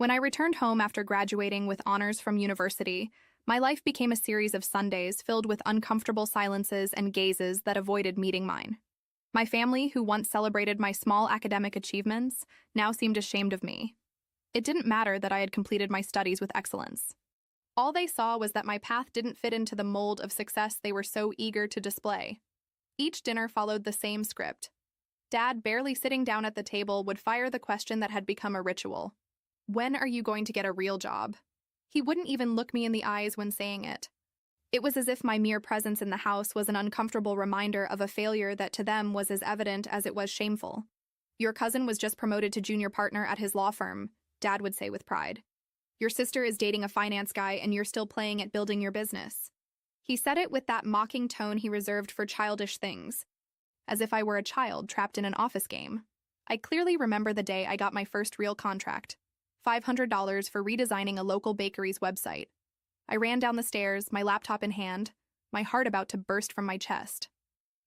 When I returned home after graduating with honors from university, my life became a series of Sundays filled with uncomfortable silences and gazes that avoided meeting mine. My family, who once celebrated my small academic achievements, now seemed ashamed of me. It didn't matter that I had completed my studies with excellence. All they saw was that my path didn't fit into the mold of success they were so eager to display. Each dinner followed the same script. Dad, barely sitting down at the table, would fire the question that had become a ritual. When are you going to get a real job? He wouldn't even look me in the eyes when saying it. It was as if my mere presence in the house was an uncomfortable reminder of a failure that to them was as evident as it was shameful. Your cousin was just promoted to junior partner at his law firm, Dad would say with pride. Your sister is dating a finance guy and you're still playing at building your business. He said it with that mocking tone he reserved for childish things, as if I were a child trapped in an office game. I clearly remember the day I got my first real contract, $500 for redesigning a local bakery's website. I ran down the stairs, my laptop in hand, my heart about to burst from my chest.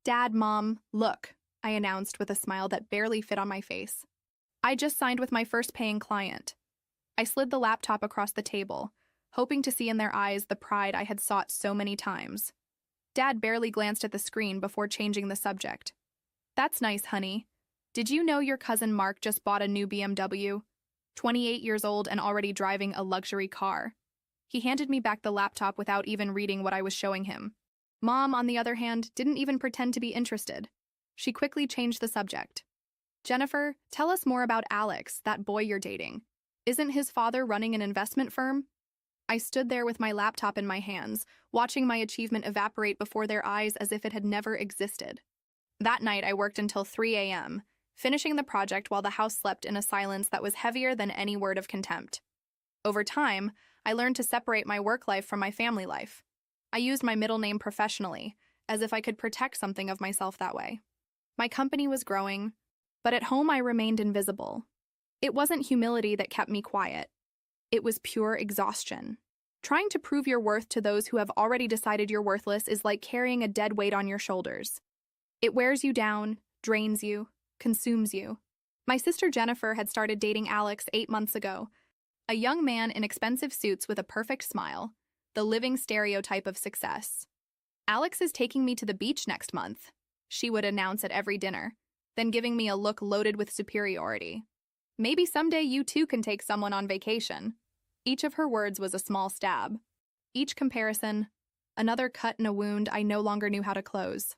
Dad, Mom, look, I announced with a smile that barely fit on my face. I just signed with my first paying client. I slid the laptop across the table, hoping to see in their eyes the pride I had sought so many times. Dad barely glanced at the screen before changing the subject. That's nice, honey. Did you know your cousin Mark just bought a new BMW? 28 years old and already driving a luxury car. He handed me back the laptop without even reading what I was showing him. Mom, on the other hand, didn't even pretend to be interested. She quickly changed the subject. Jennifer, tell us more about Alex, that boy you're dating. Isn't his father running an investment firm? I stood there with my laptop in my hands, watching my achievement evaporate before their eyes as if it had never existed. That night, I worked until 3 a.m., finishing the project while the house slept in a silence that was heavier than any word of contempt. Over time, I learned to separate my work life from my family life. I used my middle name professionally, as if I could protect something of myself that way. My company was growing, but at home I remained invisible. It wasn't humility that kept me quiet. It was pure exhaustion. Trying to prove your worth to those who have already decided you're worthless is like carrying a dead weight on your shoulders. It wears you down, drains you, consumes you. My sister Jennifer had started dating Alex 8 months ago, a young man in expensive suits with a perfect smile, the living stereotype of success. Alex is taking me to the beach next month, she would announce at every dinner, then giving me a look loaded with superiority. Maybe someday you too can take someone on vacation. Each of her words was a small stab. Each comparison, another cut in a wound I no longer knew how to close.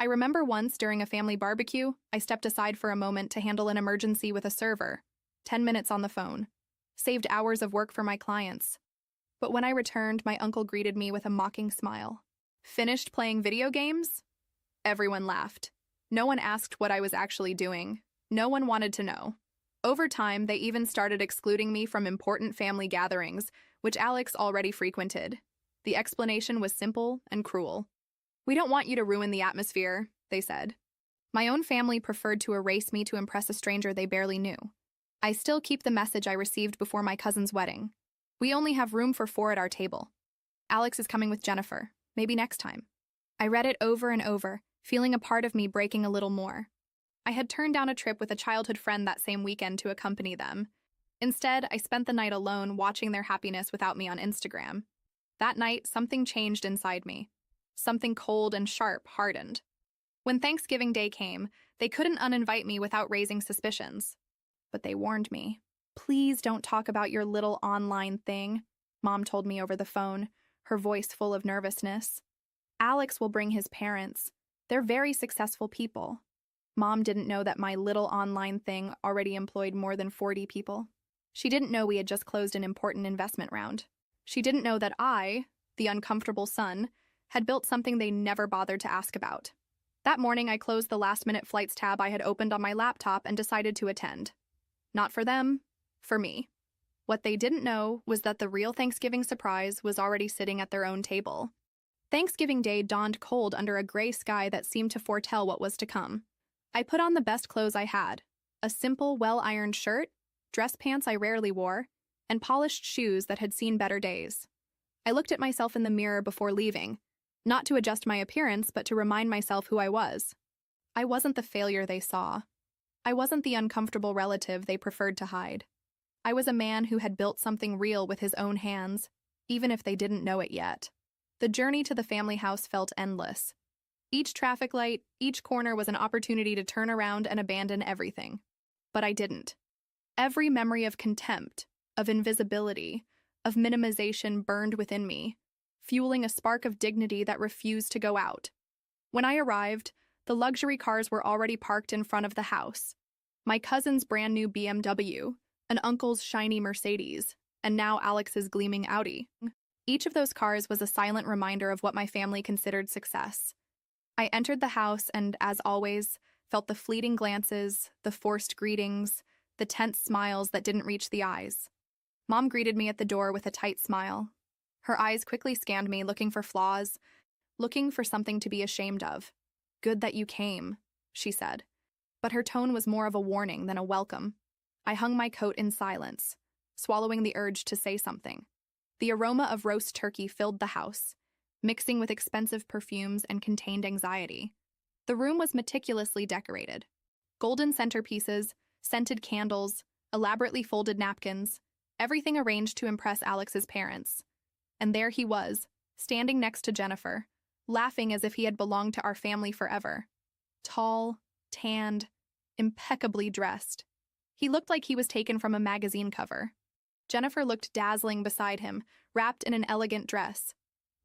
I remember once during a family barbecue, I stepped aside for a moment to handle an emergency with a server. 10 minutes on the phone. Saved hours of work for my clients. But when I returned, my uncle greeted me with a mocking smile. Finished playing video games? Everyone laughed. No one asked what I was actually doing. No one wanted to know. Over time, they even started excluding me from important family gatherings, which Alex already frequented. The explanation was simple and cruel. We don't want you to ruin the atmosphere, they said. My own family preferred to erase me to impress a stranger they barely knew. I still keep the message I received before my cousin's wedding. We only have room for 4 at our table. Alex is coming with Jennifer, maybe next time. I read it over and over, feeling a part of me breaking a little more. I had turned down a trip with a childhood friend that same weekend to accompany them. Instead, I spent the night alone watching their happiness without me on Instagram. That night, something changed inside me. Something cold and sharp hardened. When Thanksgiving Day came, they couldn't uninvite me without raising suspicions. But they warned me. Please don't talk about your little online thing, Mom told me over the phone, her voice full of nervousness. Alex will bring his parents. They're very successful people. Mom didn't know that my little online thing already employed more than 40 people. She didn't know we had just closed an important investment round. She didn't know that I, the uncomfortable son, had built something they never bothered to ask about. That morning, I closed the last-minute flights tab I had opened on my laptop and decided to attend. Not for them, for me. What they didn't know was that the real Thanksgiving surprise was already sitting at their own table. Thanksgiving Day dawned cold under a gray sky that seemed to foretell what was to come. I put on the best clothes I had, a simple, well-ironed shirt, dress pants I rarely wore, and polished shoes that had seen better days. I looked at myself in the mirror before leaving, not to adjust my appearance, but to remind myself who I was. I wasn't the failure they saw. I wasn't the uncomfortable relative they preferred to hide. I was a man who had built something real with his own hands, even if they didn't know it yet. The journey to the family house felt endless. Each traffic light, each corner was an opportunity to turn around and abandon everything. But I didn't. Every memory of contempt, of invisibility, of minimization burned within me, fueling a spark of dignity that refused to go out. When I arrived, the luxury cars were already parked in front of the house. My cousin's brand new BMW, an uncle's shiny Mercedes, and now Alex's gleaming Audi. Each of those cars was a silent reminder of what my family considered success. I entered the house and, as always, felt the fleeting glances, the forced greetings, the tense smiles that didn't reach the eyes. Mom greeted me at the door with a tight smile. Her eyes quickly scanned me, looking for flaws, looking for something to be ashamed of. "Good that you came," she said. But her tone was more of a warning than a welcome. I hung my coat in silence, swallowing the urge to say something. The aroma of roast turkey filled the house, mixing with expensive perfumes and contained anxiety. The room was meticulously decorated. Golden centerpieces, scented candles, elaborately folded napkins, everything arranged to impress Alex's parents. And there he was, standing next to Jennifer, laughing as if he had belonged to our family forever. Tall, tanned, impeccably dressed. He looked like he was taken from a magazine cover. Jennifer looked dazzling beside him, wrapped in an elegant dress.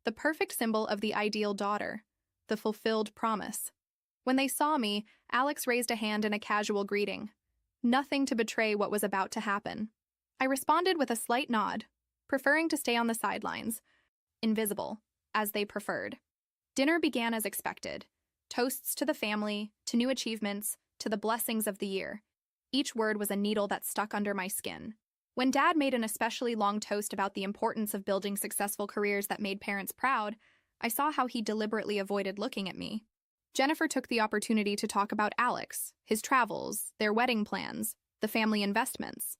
The perfect symbol of the ideal daughter, the fulfilled promise. When they saw me, Alex raised a hand in a casual greeting. Nothing to betray what was about to happen. I responded with a slight nod, preferring to stay on the sidelines, invisible, as they preferred. Dinner began as expected. Toasts to the family, to new achievements, to the blessings of the year. Each word was a needle that stuck under my skin. When Dad made an especially long toast about the importance of building successful careers that made parents proud, I saw how he deliberately avoided looking at me. Jennifer took the opportunity to talk about Alex, his travels, their wedding plans, the family investments.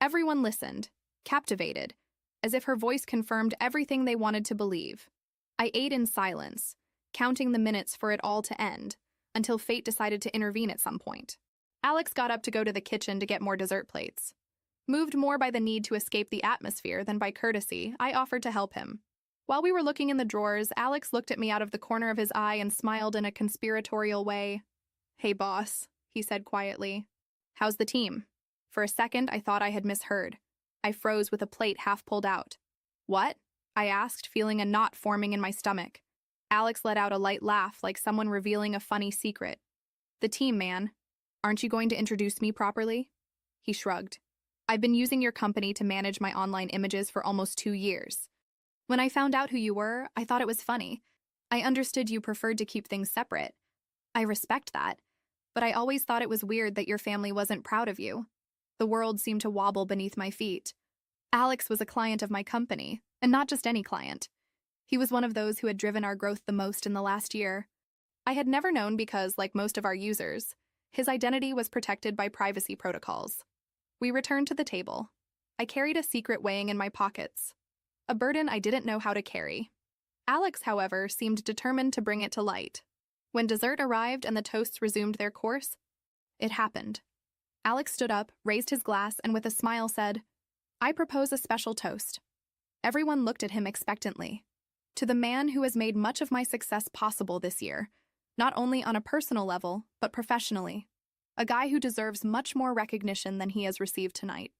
Everyone listened, captivated, as if her voice confirmed everything they wanted to believe. I ate in silence, counting the minutes for it all to end, until fate decided to intervene at some point. Alex got up to go to the kitchen to get more dessert plates. Moved more by the need to escape the atmosphere than by courtesy, I offered to help him. While we were looking in the drawers, Alex looked at me out of the corner of his eye and smiled in a conspiratorial way. "Hey, boss," he said quietly. "How's the team?" For a second, I thought I had misheard. I froze with a plate half pulled out. "What?" I asked, feeling a knot forming in my stomach. Alex let out a light laugh, like someone revealing a funny secret. "The team, man. Aren't you going to introduce me properly?" He shrugged. "I've been using your company to manage my online images for almost 2 years. When I found out who you were, I thought it was funny. I understood you preferred to keep things separate. I respect that, but I always thought it was weird that your family wasn't proud of you." The world seemed to wobble beneath my feet. Alex was a client of my company, and not just any client. He was one of those who had driven our growth the most in the last year. I had never known because, like most of our users, his identity was protected by privacy protocols. We returned to the table. I carried a secret weighing in my pockets, a burden I didn't know how to carry. Alex, however, seemed determined to bring it to light. When dessert arrived and the toasts resumed their course, it happened. Alex stood up, raised his glass, and with a smile said, "I propose a special toast." Everyone looked at him expectantly. "To the man who has made much of my success possible this year, not only on a personal level, but professionally. A guy who deserves much more recognition than he has received tonight."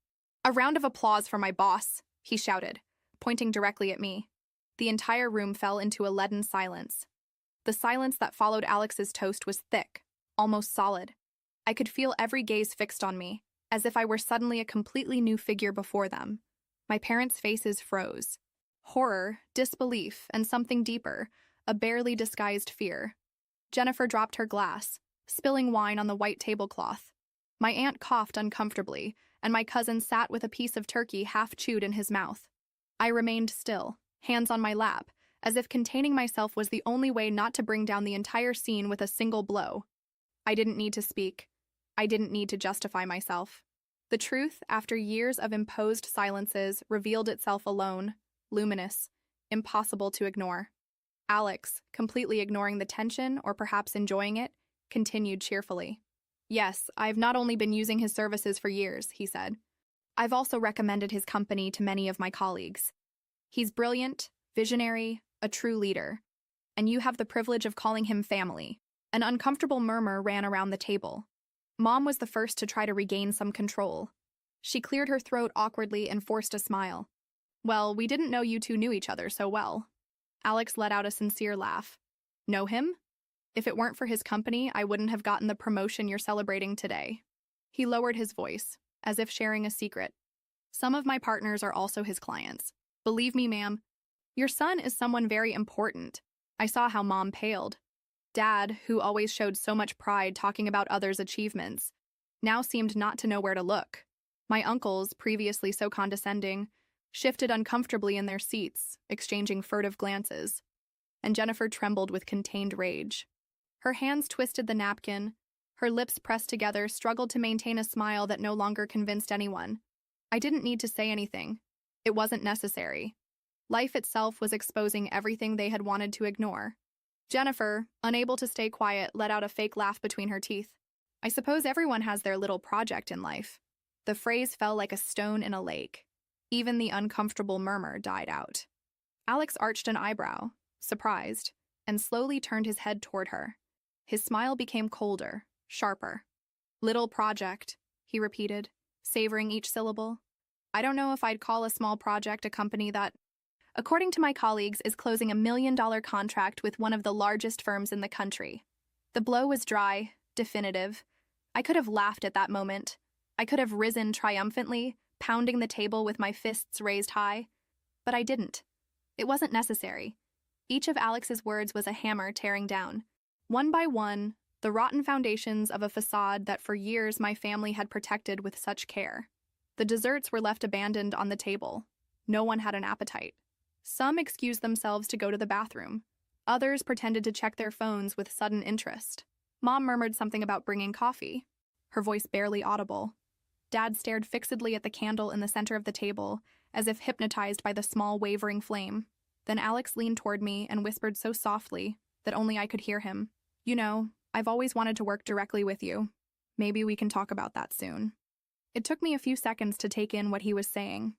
"A round of applause for my boss," he shouted, pointing directly at me. The entire room fell into a leaden silence. The silence that followed Alex's toast was thick, almost solid. I could feel every gaze fixed on me, as if I were suddenly a completely new figure before them. My parents' faces froze. Horror, disbelief, and something deeper, a barely disguised fear. Jennifer dropped her glass, spilling wine on the white tablecloth. My aunt coughed uncomfortably, and my cousin sat with a piece of turkey half chewed in his mouth. I remained still, hands on my lap, as if containing myself was the only way not to bring down the entire scene with a single blow. I didn't need to speak. I didn't need to justify myself. The truth, after years of imposed silences, revealed itself alone, luminous, impossible to ignore. Alex, completely ignoring the tension or perhaps enjoying it, continued cheerfully. "Yes, I've not only been using his services for years," he said, I've also recommended his company to many of my colleagues. He's brilliant, visionary, a true leader, and you have the privilege of calling him family. An uncomfortable murmur ran around the table. Mom was the first to try to regain some control. She cleared her throat awkwardly and forced a smile. Well, we didn't know you two knew each other so well. Alex let out a sincere laugh. Know him? If it weren't for his company, I wouldn't have gotten the promotion you're celebrating today. He lowered his voice, as if sharing a secret. Some of my partners are also his clients. Believe me, ma'am, your son is someone very important. I saw how Mom paled. Dad, who always showed so much pride talking about others' achievements, now seemed not to know where to look. My uncles, previously so condescending, shifted uncomfortably in their seats, exchanging furtive glances, and Jennifer trembled with contained rage. Her hands twisted the napkin, her lips pressed together, struggled to maintain a smile that no longer convinced anyone. I didn't need to say anything. It wasn't necessary. Life itself was exposing everything they had wanted to ignore. Jennifer, unable to stay quiet, let out a fake laugh between her teeth. I suppose everyone has their little project in life. The phrase fell like a stone in a lake. Even the uncomfortable murmur died out. Alex arched an eyebrow, surprised, and slowly turned his head toward her. His smile became colder, sharper. Little project, he repeated, savoring each syllable. I don't know if I'd call a small project a company that, according to my colleagues, is closing a $1 million contract with one of the largest firms in the country. The blow was dry, definitive. I could have laughed at that moment. I could have risen triumphantly, pounding the table with my fists raised high. But I didn't. It wasn't necessary. Each of Alex's words was a hammer tearing down, one by one, the rotten foundations of a facade that for years my family had protected with such care. The desserts were left abandoned on the table. No one had an appetite. Some excused themselves to go to the bathroom. Others pretended to check their phones with sudden interest. Mom murmured something about bringing coffee, her voice barely audible. Dad stared fixedly at the candle in the center of the table, as if hypnotized by the small wavering flame. Then Alex leaned toward me and whispered so softly that only I could hear him. You know, I've always wanted to work directly with you. Maybe we can talk about that soon. It took me a few seconds to take in what he was saying.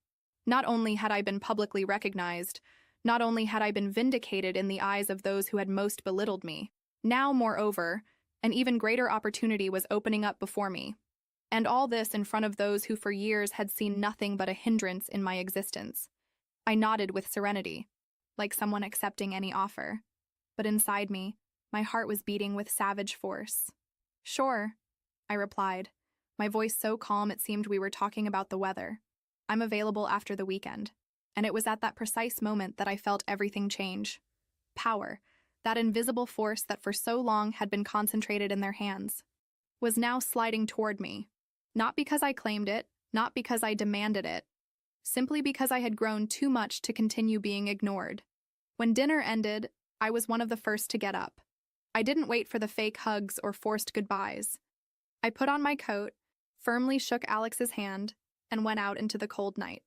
Not only had I been publicly recognized, not only had I been vindicated in the eyes of those who had most belittled me, now, moreover, an even greater opportunity was opening up before me. And all this in front of those who for years had seen nothing but a hindrance in my existence. I nodded with serenity, like someone accepting any offer. But inside me, my heart was beating with savage force. Sure, I replied, my voice so calm it seemed we were talking about the weather. I'm available after the weekend. And it was at that precise moment that I felt everything change. Power, that invisible force that for so long had been concentrated in their hands, was now sliding toward me. Not because I claimed it, not because I demanded it, simply because I had grown too much to continue being ignored. When dinner ended, I was one of the first to get up. I didn't wait for the fake hugs or forced goodbyes. I put on my coat, firmly shook Alex's hand, and went out into the cold night.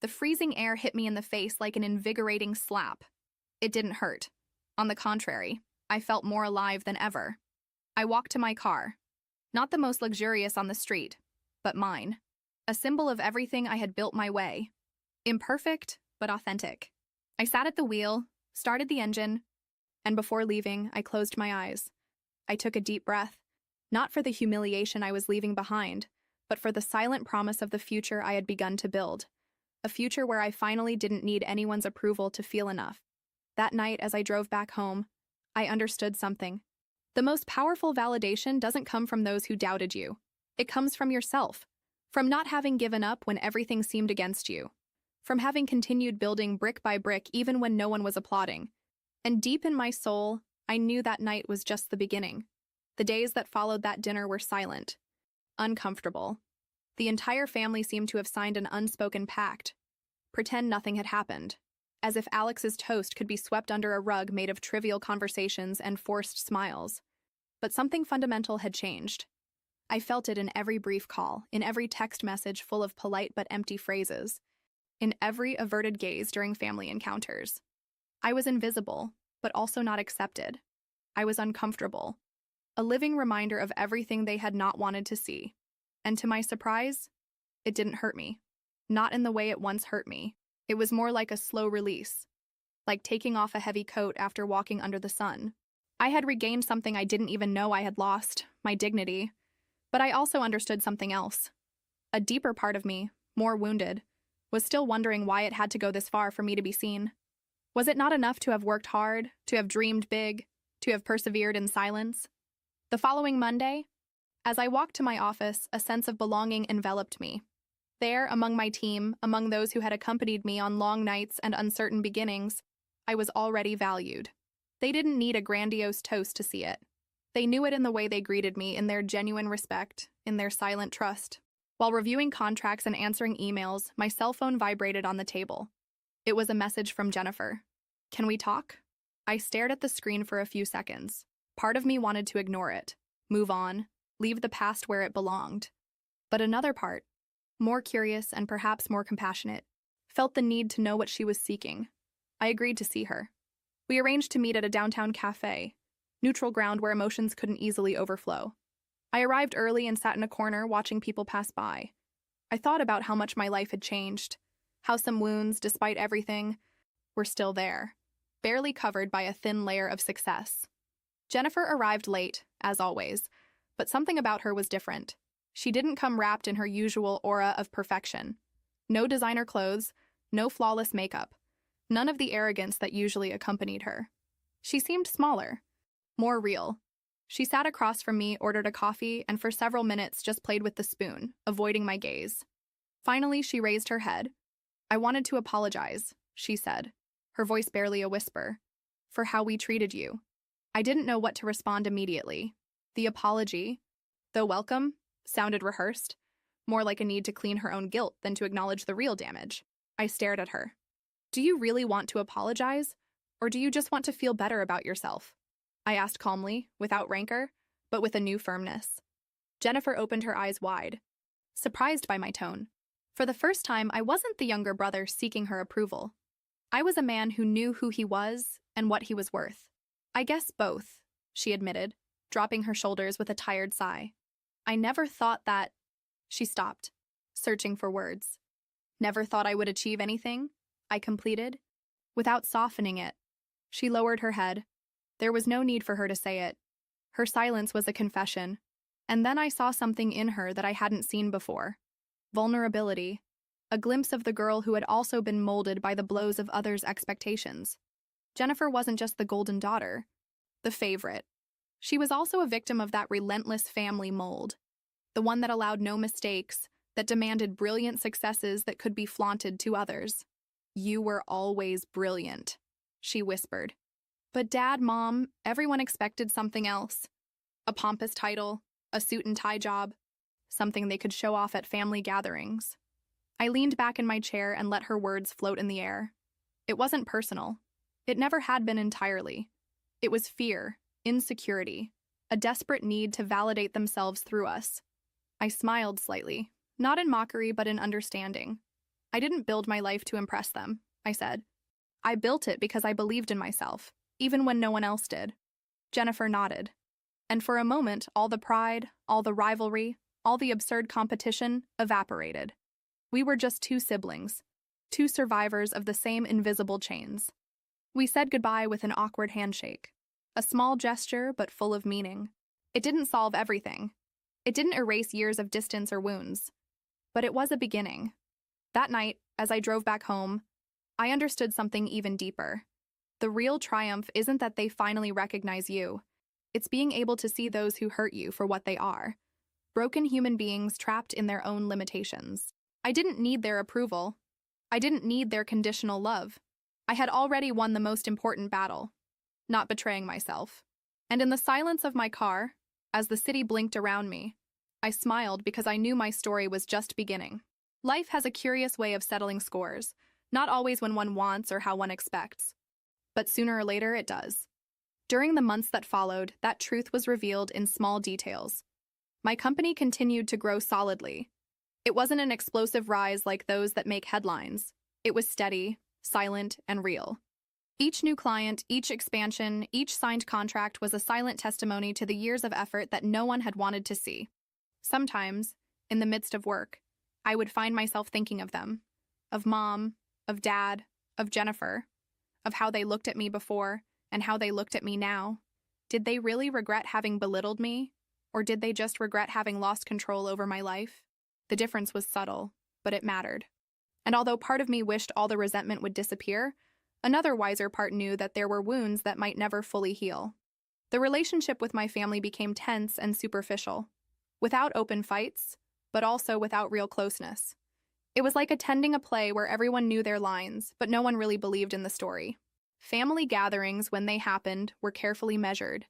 The freezing air hit me in the face like an invigorating slap. It didn't hurt. On the contrary, I felt more alive than ever. I walked to my car. Not the most luxurious on the street, but mine. A symbol of everything I had built my way. Imperfect, but authentic. I sat at the wheel, started the engine, and before leaving, I closed my eyes. I took a deep breath, not for the humiliation I was leaving behind, but for the silent promise of the future I had begun to build. A future where I finally didn't need anyone's approval to feel enough. That night, as I drove back home, I understood something. The most powerful validation doesn't come from those who doubted you. It comes from yourself. From not having given up when everything seemed against you. From having continued building brick by brick even when no one was applauding. And deep in my soul, I knew that night was just the beginning. The days that followed that dinner were silent. Uncomfortable. The entire family seemed to have signed an unspoken pact. Pretend nothing had happened. As if Alex's toast could be swept under a rug made of trivial conversations and forced smiles. But something fundamental had changed. I felt it in every brief call, in every text message full of polite but empty phrases, in every averted gaze during family encounters. I was invisible, but also not accepted. I was uncomfortable. A living reminder of everything they had not wanted to see. And to my surprise, it didn't hurt me. not in the way it once hurt me. It was more like a slow release, like taking off a heavy coat after walking under the sun. I had regained something I didn't even know I had lost, my dignity. But I also understood something else. A deeper part of me, more wounded, was still wondering why it had to go this far for me to be seen. Was it not enough to have worked hard, to have dreamed big, to have persevered in silence? The following Monday, as I walked to my office, a sense of belonging enveloped me. There, among my team, among those who had accompanied me on long nights and uncertain beginnings, I was already valued. They didn't need a grandiose toast to see it. They knew it in the way they greeted me, in their genuine respect, in their silent trust. While reviewing contracts and answering emails, my cell phone vibrated on the table. It was a message from Jennifer. "Can we talk?" I stared at the screen for a few seconds. Part of me wanted to ignore it, move on, leave the past where it belonged. But another part, more curious and perhaps more compassionate, felt the need to know what she was seeking. I agreed to see her. We arranged to meet at a downtown cafe, neutral ground where emotions couldn't easily overflow. I arrived early and sat in a corner watching people pass by. I thought about how much my life had changed, how some wounds, despite everything, were still there, barely covered by a thin layer of success. Jennifer arrived late, as always, but something about her was different. She didn't come wrapped in her usual aura of perfection. No designer clothes, no flawless makeup, none of the arrogance that usually accompanied her. She seemed smaller, more real. She sat across from me, ordered a coffee, and for several minutes just played with the spoon, avoiding my gaze. Finally, she raised her head. "I wanted to apologize," she said, her voice barely a whisper, "for how we treated you." I didn't know what to respond immediately. The apology, though welcome, sounded rehearsed, more like a need to clean her own guilt than to acknowledge the real damage. I stared at her. "Do you really want to apologize, or do you just want to feel better about yourself?" I asked calmly, without rancor, but with a new firmness. Jennifer opened her eyes wide, surprised by my tone. For the first time, I wasn't the younger brother seeking her approval. I was a man who knew who he was and what he was worth. "I guess both," she admitted, dropping her shoulders with a tired sigh. "I never thought that—" She stopped, searching for words. "Never thought I would achieve anything?" I completed. Without softening it, she lowered her head. There was no need for her to say it. Her silence was a confession. And then I saw something in her that I hadn't seen before. Vulnerability. A glimpse of the girl who had also been molded by the blows of others' expectations. Jennifer wasn't just the golden daughter, the favorite. She was also a victim of that relentless family mold. The one that allowed no mistakes, that demanded brilliant successes that could be flaunted to others. "You were always brilliant," she whispered. But Dad, Mom, everyone expected something else. A pompous title, a suit and tie job, something they could show off at family gatherings. I leaned back in my chair and let her words float in the air. It wasn't personal. It never had been entirely. It was fear, insecurity, a desperate need to validate themselves through us. I smiled slightly, not in mockery but in understanding. "I didn't build my life to impress them," I said. "I built it because I believed in myself, even when no one else did." Jennifer nodded. And for a moment, all the pride, all the rivalry, all the absurd competition evaporated. We were just two siblings, two survivors of the same invisible chains. We said goodbye with an awkward handshake. A small gesture, but full of meaning. It didn't solve everything. It didn't erase years of distance or wounds. But it was a beginning. That night, as I drove back home, I understood something even deeper. The real triumph isn't that they finally recognize you. It's being able to see those who hurt you for what they are. Broken human beings trapped in their own limitations. I didn't need their approval. I didn't need their conditional love. I had already won the most important battle, not betraying myself. And in the silence of my car, as the city blinked around me, I smiled because I knew my story was just beginning. Life has a curious way of settling scores, not always when one wants or how one expects. But sooner or later it does. During the months that followed, that truth was revealed in small details. My company continued to grow solidly. It wasn't an explosive rise like those that make headlines. It was steady, silent, and real. Each new client, each expansion, each signed contract was a silent testimony to the years of effort that no one had wanted to see. Sometimes, in the midst of work, I would find myself thinking of them, of Mom, of Dad, of Jennifer, of how they looked at me before and how they looked at me now. Did they really regret having belittled me, or did they just regret having lost control over my life? The difference was subtle, but it mattered. And although part of me wished all the resentment would disappear, another wiser part knew that there were wounds that might never fully heal. The relationship with my family became tense and superficial, without open fights, but also without real closeness. It was like attending a play where everyone knew their lines, but no one really believed in the story. Family gatherings, when they happened, were carefully measured.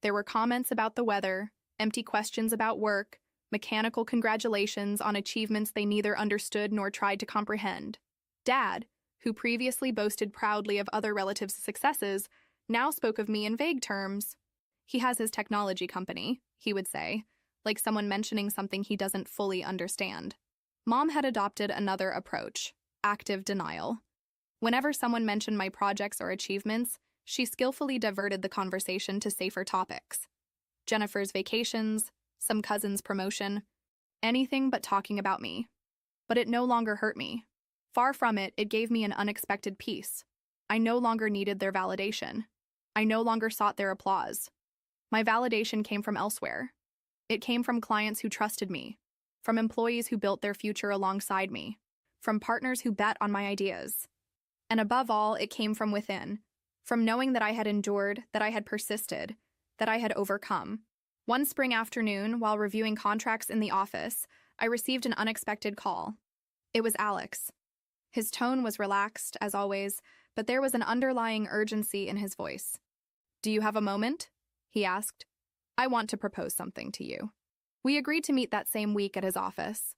There were comments about the weather, empty questions about work, mechanical congratulations on achievements they neither understood nor tried to comprehend. Dad, who previously boasted proudly of other relatives' successes, now spoke of me in vague terms. He has his technology company, he would say, like someone mentioning something he doesn't fully understand. Mom had adopted another approach, active denial. Whenever someone mentioned my projects or achievements, she skillfully diverted the conversation to safer topics. Jennifer's vacations, some cousin's promotion, anything but talking about me. But it no longer hurt me. Far from it, it gave me an unexpected peace. I no longer needed their validation. I no longer sought their applause. My validation came from elsewhere. It came from clients who trusted me, from employees who built their future alongside me, from partners who bet on my ideas. And above all, it came from within, from knowing that I had endured, that I had persisted, that I had overcome. One spring afternoon, while reviewing contracts in the office, I received an unexpected call. It was Alex. His tone was relaxed, as always, but there was an underlying urgency in his voice. "Do you have a moment?" he asked. "I want to propose something to you." We agreed to meet that same week at his office.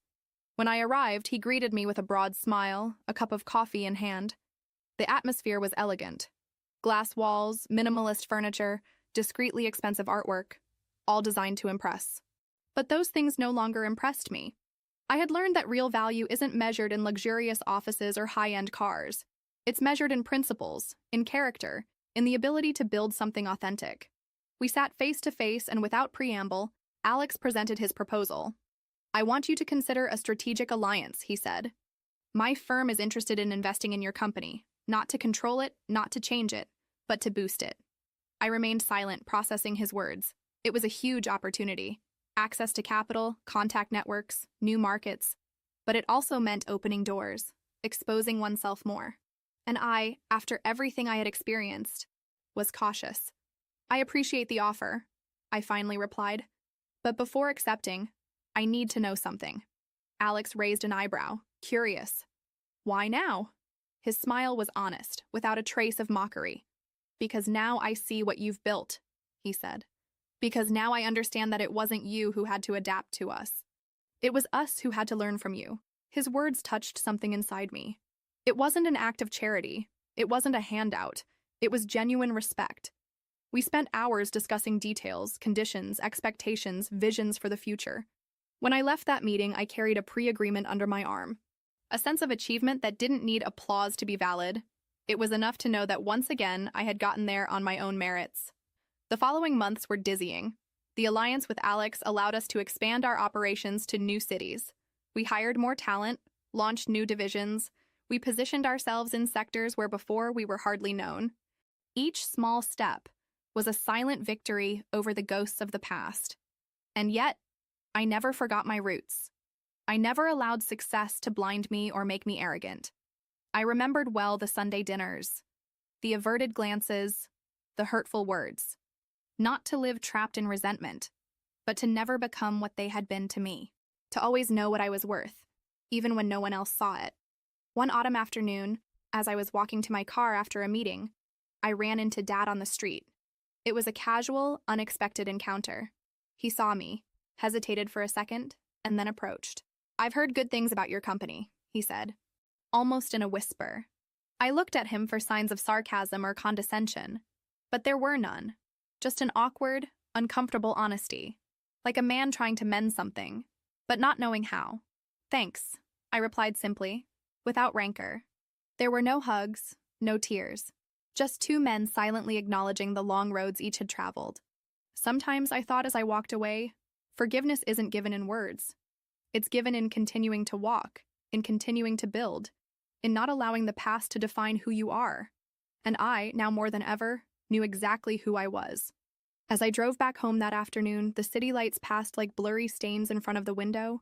When I arrived, he greeted me with a broad smile, a cup of coffee in hand. The atmosphere was elegant. Glass walls, minimalist furniture, discreetly expensive artwork, all designed to impress. But those things no longer impressed me. I had learned that real value isn't measured in luxurious offices or high-end cars. It's measured in principles, in character, in the ability to build something authentic. We sat face to face, and without preamble, Alex presented his proposal. "I want you to consider a strategic alliance," he said. "My firm is interested in investing in your company, not to control it, not to change it, but to boost it." I remained silent, processing his words. It was a huge opportunity. Access to capital, contact networks, new markets. But it also meant opening doors, exposing oneself more. And I, after everything I had experienced, was cautious. "I appreciate the offer," I finally replied. "But before accepting, I need to know something." Alex raised an eyebrow, curious. "Why now?" His smile was honest, without a trace of mockery. "Because now I see what you've built," he said. "Because now I understand that it wasn't you who had to adapt to us. It was us who had to learn from you." His words touched something inside me. It wasn't an act of charity. It wasn't a handout. It was genuine respect. We spent hours discussing details, conditions, expectations, visions for the future. When I left that meeting, I carried a pre-agreement under my arm. A sense of achievement that didn't need applause to be valid. It was enough to know that once again, I had gotten there on my own merits. The following months were dizzying. The alliance with Alex allowed us to expand our operations to new cities. We hired more talent, launched new divisions. We positioned ourselves in sectors where before we were hardly known. Each small step was a silent victory over the ghosts of the past. And yet, I never forgot my roots. I never allowed success to blind me or make me arrogant. I remembered well the Sunday dinners, the averted glances, the hurtful words. Not to live trapped in resentment, but to never become what they had been to me. To always know what I was worth, even when no one else saw it. One autumn afternoon, as I was walking to my car after a meeting, I ran into Dad on the street. It was a casual, unexpected encounter. He saw me, hesitated for a second, and then approached. "I've heard good things about your company," he said, almost in a whisper. I looked at him for signs of sarcasm or condescension, but there were none. Just an awkward, uncomfortable honesty, like a man trying to mend something, but not knowing how. "Thanks," I replied simply, without rancor. There were no hugs, no tears. Just two men silently acknowledging the long roads each had traveled. Sometimes I thought as I walked away, forgiveness isn't given in words. It's given in continuing to walk, in continuing to build, in not allowing the past to define who you are. And I, now more than ever, knew exactly who I was. As I drove back home that afternoon, the city lights passed like blurry stains in front of the window,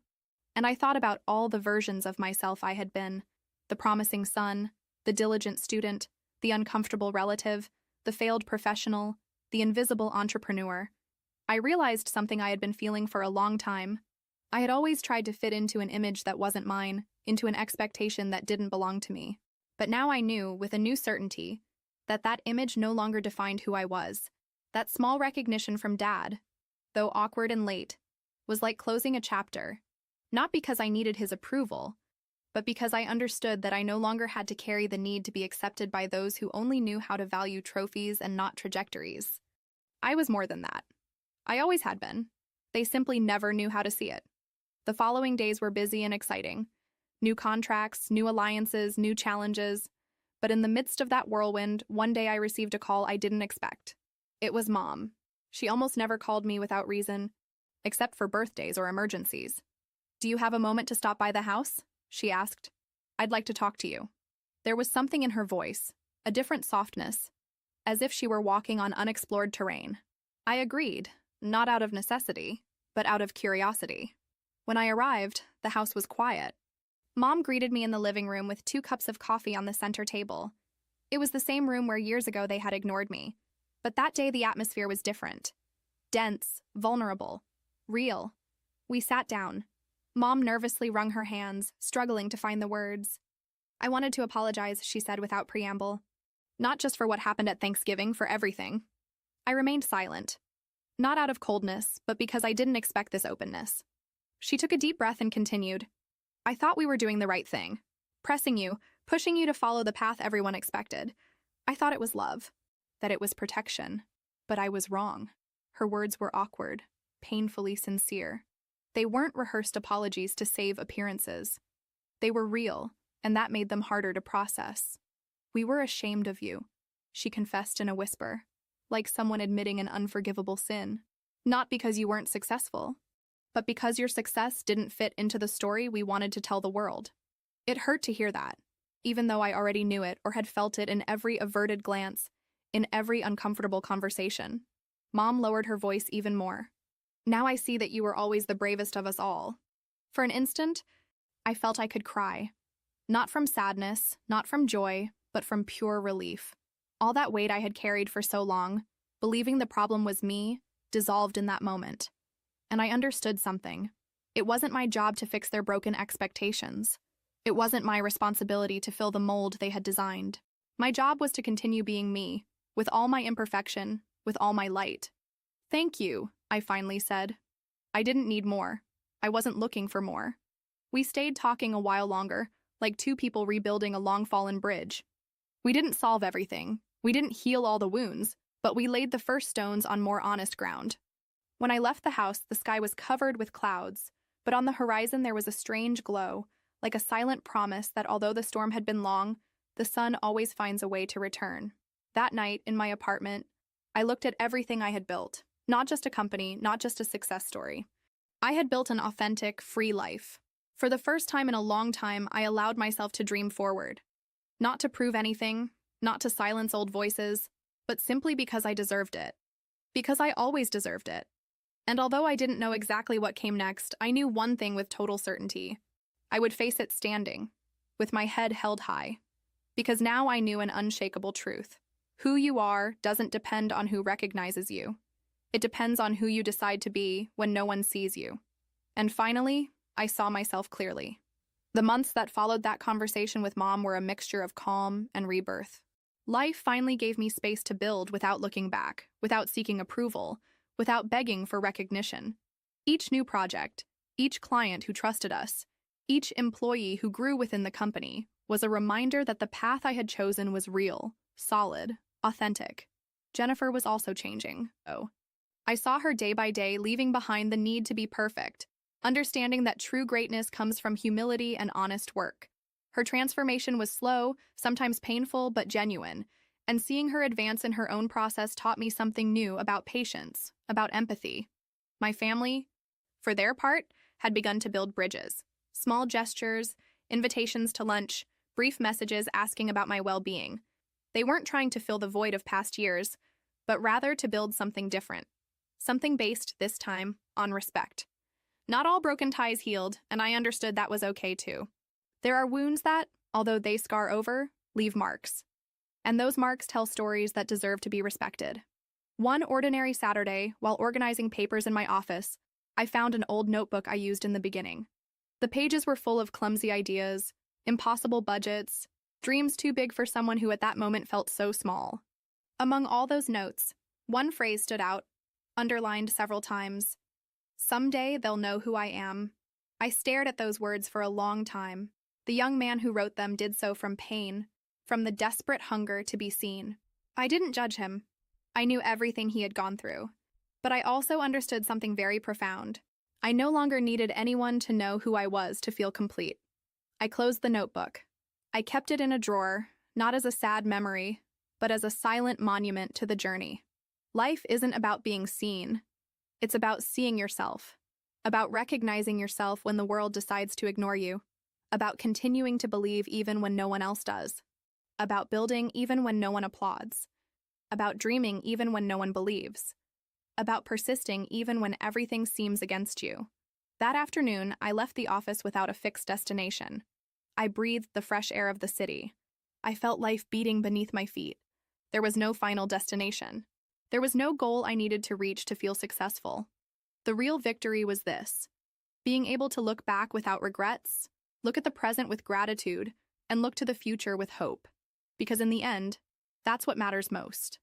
and I thought about all the versions of myself I had been: the promising son, the diligent student, the uncomfortable relative, the failed professional, the invisible entrepreneur. I realized something I had been feeling for a long time. I had always tried to fit into an image that wasn't mine, into an expectation that didn't belong to me. But now I knew, with a new certainty, that that image no longer defined who I was. That small recognition from Dad, though awkward and late, was like closing a chapter, not because I needed his approval, but because I understood that I no longer had to carry the need to be accepted by those who only knew how to value trophies and not trajectories. I was more than that. I always had been. They simply never knew how to see it. The following days were busy and exciting. New contracts, new alliances, new challenges. But in the midst of that whirlwind, one day I received a call I didn't expect. It was Mom. She almost never called me without reason, except for birthdays or emergencies. "Do you have a moment to stop by the house?" she asked. "I'd like to talk to you." There was something in her voice, a different softness, as if she were walking on unexplored terrain. I agreed, not out of necessity, but out of curiosity. When I arrived, the house was quiet. Mom greeted me in the living room with 2 cups of coffee on the center table. It was the same room where years ago they had ignored me. But that day the atmosphere was different. Dense, vulnerable, real. We sat down. Mom nervously wrung her hands, struggling to find the words. "I wanted to apologize," she said without preamble. "Not just for what happened at Thanksgiving, for everything." I remained silent. Not out of coldness, but because I didn't expect this openness. She took a deep breath and continued. "I thought we were doing the right thing. Pressing you, pushing you to follow the path everyone expected. I thought it was love, that it was protection. But I was wrong." Her words were awkward, painfully sincere. They weren't rehearsed apologies to save appearances. They were real, and that made them harder to process. "We were ashamed of you," she confessed in a whisper, like someone admitting an unforgivable sin. "Not because you weren't successful, but because your success didn't fit into the story we wanted to tell the world." It hurt to hear that, even though I already knew it or had felt it in every averted glance, in every uncomfortable conversation. Mom lowered her voice even more. "Now I see that you were always the bravest of us all." For an instant, I felt I could cry. Not from sadness, not from joy, but from pure relief. All that weight I had carried for so long, believing the problem was me, dissolved in that moment. And I understood something. It wasn't my job to fix their broken expectations. It wasn't my responsibility to fill the mold they had designed. My job was to continue being me, with all my imperfection, with all my light. "Thank you," I finally said. I didn't need more. I wasn't looking for more. We stayed talking a while longer, like 2 people rebuilding a long-fallen bridge. We didn't solve everything. We didn't heal all the wounds, but we laid the first stones on more honest ground. When I left the house, the sky was covered with clouds, but on the horizon there was a strange glow, like a silent promise that although the storm had been long, the sun always finds a way to return. That night, in my apartment, I looked at everything I had built. Not just a company, not just a success story. I had built an authentic, free life. For the first time in a long time, I allowed myself to dream forward. Not to prove anything, not to silence old voices, but simply because I deserved it. Because I always deserved it. And although I didn't know exactly what came next, I knew one thing with total certainty. I would face it standing, with my head held high. Because now I knew an unshakable truth. Who you are doesn't depend on who recognizes you. It depends on who you decide to be when no one sees you. And finally, I saw myself clearly. The months that followed that conversation with Mom were a mixture of calm and rebirth. Life finally gave me space to build without looking back, without seeking approval, without begging for recognition. Each new project, each client who trusted us, each employee who grew within the company was a reminder that the path I had chosen was real, solid, authentic. Jennifer was also changing, though. I saw her day by day leaving behind the need to be perfect, understanding that true greatness comes from humility and honest work. Her transformation was slow, sometimes painful, but genuine, and seeing her advance in her own process taught me something new about patience, about empathy. My family, for their part, had begun to build bridges. Small gestures, invitations to lunch, brief messages asking about my well-being. They weren't trying to fill the void of past years, but rather to build something different. Something based, this time, on respect. Not all broken ties healed, and I understood that was okay too. There are wounds that, although they scar over, leave marks. And those marks tell stories that deserve to be respected. One ordinary Saturday, while organizing papers in my office, I found an old notebook I used in the beginning. The pages were full of clumsy ideas, impossible budgets, dreams too big for someone who at that moment felt so small. Among all those notes, one phrase stood out, underlined several times. Someday they'll know who I am. I stared at those words for a long time. The young man who wrote them did so from pain, from the desperate hunger to be seen. I didn't judge him. I knew everything he had gone through. But I also understood something very profound. I no longer needed anyone to know who I was to feel complete. I closed the notebook. I kept it in a drawer, not as a sad memory, but as a silent monument to the journey. Life isn't about being seen. It's about seeing yourself, about recognizing yourself when the world decides to ignore you, about continuing to believe even when no one else does, about building even when no one applauds, about dreaming even when no one believes, about persisting even when everything seems against you. That afternoon, I left the office without a fixed destination. I breathed the fresh air of the city. I felt life beating beneath my feet. There was no final destination. There was no goal I needed to reach to feel successful. The real victory was this: being able to look back without regrets, look at the present with gratitude, and look to the future with hope. Because in the end, that's what matters most.